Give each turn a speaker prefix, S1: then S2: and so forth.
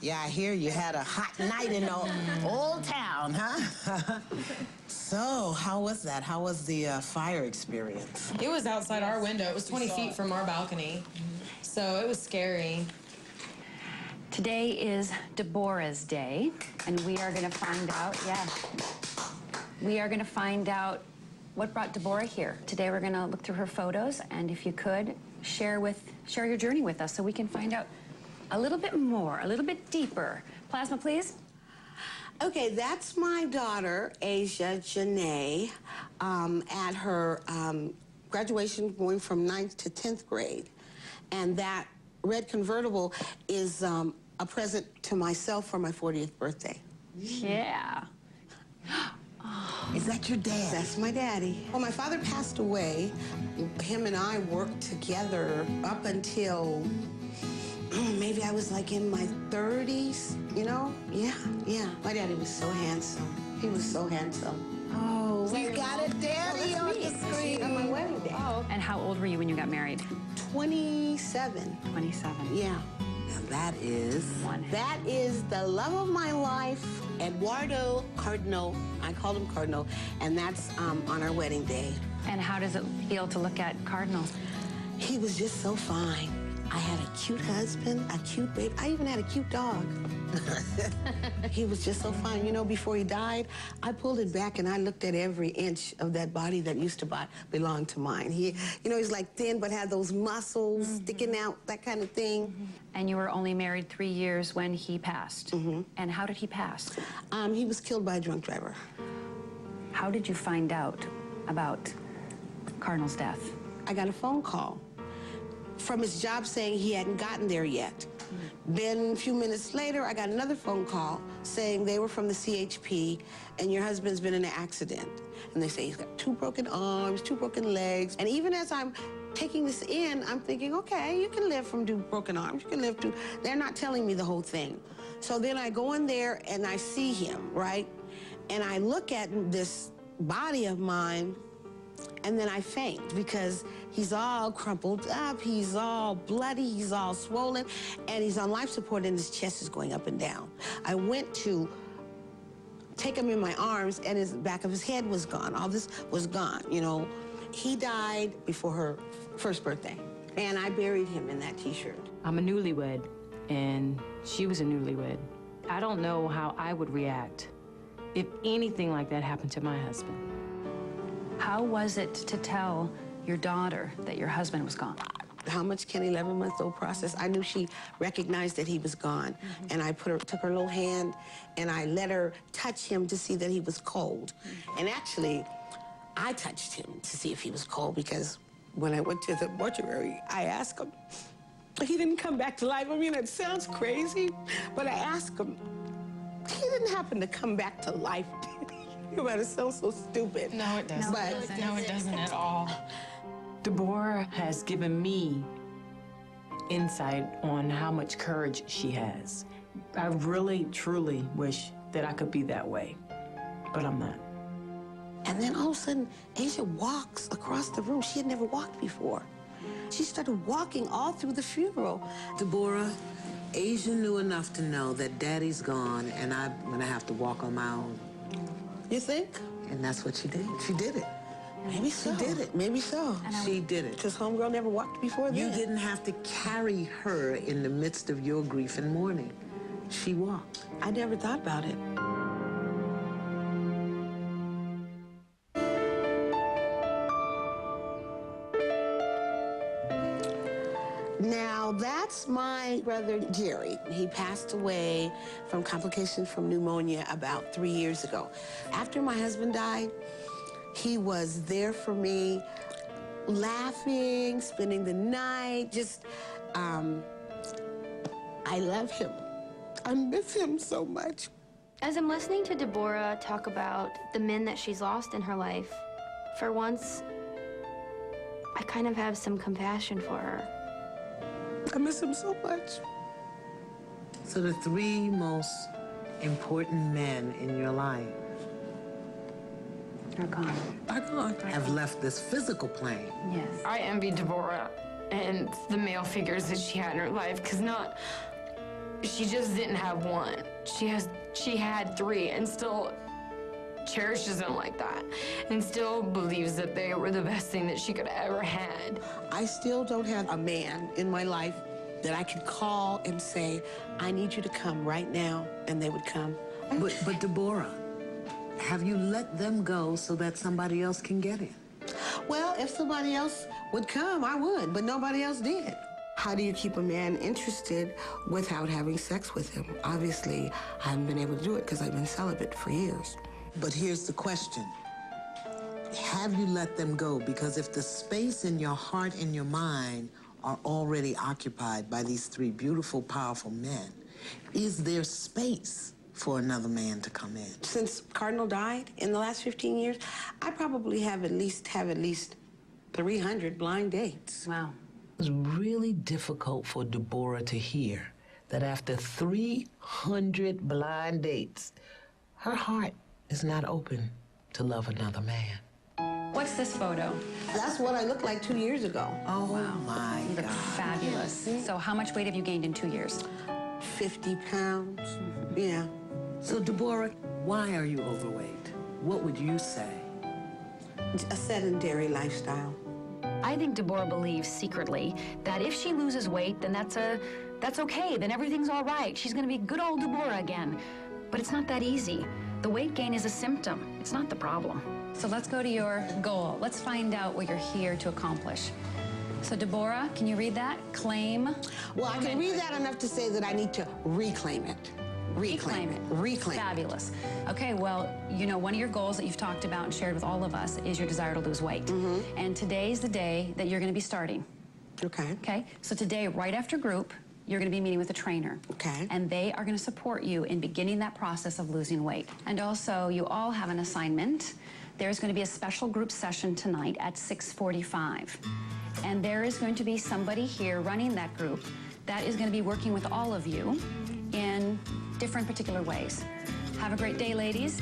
S1: Yeah, I hear you had a hot night in the old town, huh? So, how was that? How was the fire experience?
S2: It was outside our window. It was 20 feet from our balcony. So it was scary.
S3: Today is Deborah's day, and we are going to find out, we are going to find out what brought Deborah here. Today we're going to look through her photos, and if you could, share your journey with us so we can find out a little bit more, a little bit deeper. Plasma, please.
S4: Okay, that's my daughter, Asia Janae, at her graduation going from 9th to 10th grade. And that red convertible is a present to myself for my 40th birthday.
S3: Yeah.
S1: Is that your dad?
S4: That's my daddy. Well, my father passed away. Him and I worked together up until maybe I was like in my 30s, you know? Yeah. My daddy was so handsome. He was so handsome.
S1: Oh, we got a daddy on the screen.
S4: On my wedding day.
S3: Oh. And how old were you when you got married?
S4: 27.
S3: 27.
S4: Yeah.
S1: And that is?
S4: That is the love of my life, Eduardo Cardinal. I called him Cardinal, and that's on our wedding day.
S3: And how does it feel to look at Cardinal?
S4: He was just so fine. I had a cute husband, a cute baby. I even had a cute dog. He was just so fine. You know, before he died, I pulled it back and I looked at every inch of that body that used to belong to mine. He, you know, he's like thin but had those muscles sticking out, that kind of thing.
S3: And you were only married 3 years when he passed. And how did he pass?
S4: He was killed by a drunk driver.
S3: How did you find out about Cardinal's death?
S4: I got a phone call from his job saying he hadn't gotten there yet. Then a few minutes later, I got another phone call saying they were from the CHP and your husband's been in an accident. And they say he's got 2 broken arms, 2 broken legs. And even as I'm taking this in, I'm thinking, okay, you can live from 2 broken arms. You can live 2. They're not telling me the whole thing. So then I go in there and I see him, right? And I look at this body of mine, and then I faint because he's all crumpled up, he's all bloody, he's all swollen, and he's on life support and his chest is going up and down. I went to take him in my arms and his back of his head was gone. All this was gone, you know. He died before her first birthday, and I buried him in that T-shirt.
S5: I'm a newlywed, and she was a newlywed. I don't know how I would react if anything like that happened to my husband.
S3: How was it to tell your daughter that your husband was gone?
S4: How much can 11-month-old process? I knew she recognized that he was gone. And I took her little hand and I let her touch him to see that he was cold. And actually, I touched him to see if he was cold because when I went to the mortuary, I asked him. He didn't come back to life. I mean, it sounds crazy, but I asked him. He didn't happen to come back to life, did he? You might have sound so stupid.
S2: No, it doesn't. No, it doesn't at all.
S5: Deborah has given me insight on how much courage she has. I really, truly wish that I could be that way, but I'm not.
S4: And then all of a sudden, Asia walks across the room. She had never walked before. She started walking all through the funeral.
S1: Deborah, Asia knew enough to know that Daddy's gone and I'm gonna have to walk on my own.
S4: You think?
S1: And that's what she did. She did it.
S4: Maybe so.
S1: She did it.
S4: Maybe so.
S1: She did it.
S4: Because homegirl never walked before then.
S1: You didn't have to carry her in the midst of your grief and mourning. She walked.
S4: I never thought about it. Now, that's my brother, Jerry. He passed away from complications from pneumonia about 3 years ago. After my husband died, he was there for me, laughing, spending the night, just, I love him. I miss him so much.
S6: As I'm listening to Deborah talk about the men that she's lost in her life, for once, I kind of have some compassion for her.
S4: I miss him so much.
S1: So the 3 most important men in your life
S3: Are gone.
S4: Are gone.
S1: have left this physical plane.
S3: Yes.
S2: I envy Deborah and the male figures that she had in her life, because
S7: she just didn't have one. She had three and still cherishes them like that and still believes that they were the best thing that she could have ever had.
S4: I still don't have a man in my life that I could call and say, I need you to come right now, and they would come.
S8: But Deborah, have you let them go so that somebody else can get in?
S4: Well, if somebody else would come, I would, but nobody else did. How do you keep a man interested without having sex with him? Obviously, I haven't been able to do it because I've been celibate for years.
S8: But here's the question. Have you let them go? Because if the space in your heart and your mind are already occupied by these three beautiful, powerful men, is there space for another man to come in?
S4: Since Cardinal died in the last 15 years, I probably have at least 300 blind dates.
S3: Wow.
S9: It was really difficult for Deborah to hear that after 300 blind dates, her heart is not open to love another man.
S3: What's this photo?
S4: That's what I looked like 2 years ago.
S8: Oh, my
S3: You look
S8: God.
S3: fabulous. So how much weight have you gained in 2 years?
S4: 50 pounds, yeah.
S8: So, Deborah, why are you overweight? What would you say?
S4: A sedentary lifestyle.
S3: I think Deborah believes secretly that if she loses weight, then that's okay. Then everything's all right. She's going to be good old Deborah again. But it's not that easy. The weight gain is a symptom. It's not the problem. So let's go to your goal. Let's find out what you're here to accomplish. So Deborah, can you read that? Claim.
S4: Well, I can read that enough to say that I need to reclaim it. Reclaim it. Reclaim it.
S3: Fabulous. Okay, well, you know, one of your goals that you've talked about and shared with all of us is your desire to lose weight. And today's the day that you're going to be starting.
S4: Okay.
S3: Okay? So today, right after group, you're going to be meeting with a trainer.
S4: Okay.
S3: And they are going to support you in beginning that process of losing weight. And also, you all have an assignment. There's going to be a special group session tonight at 6:45. And there is going to be somebody here running that group that is going to be working with all of you in different particular ways. Have a great day, ladies.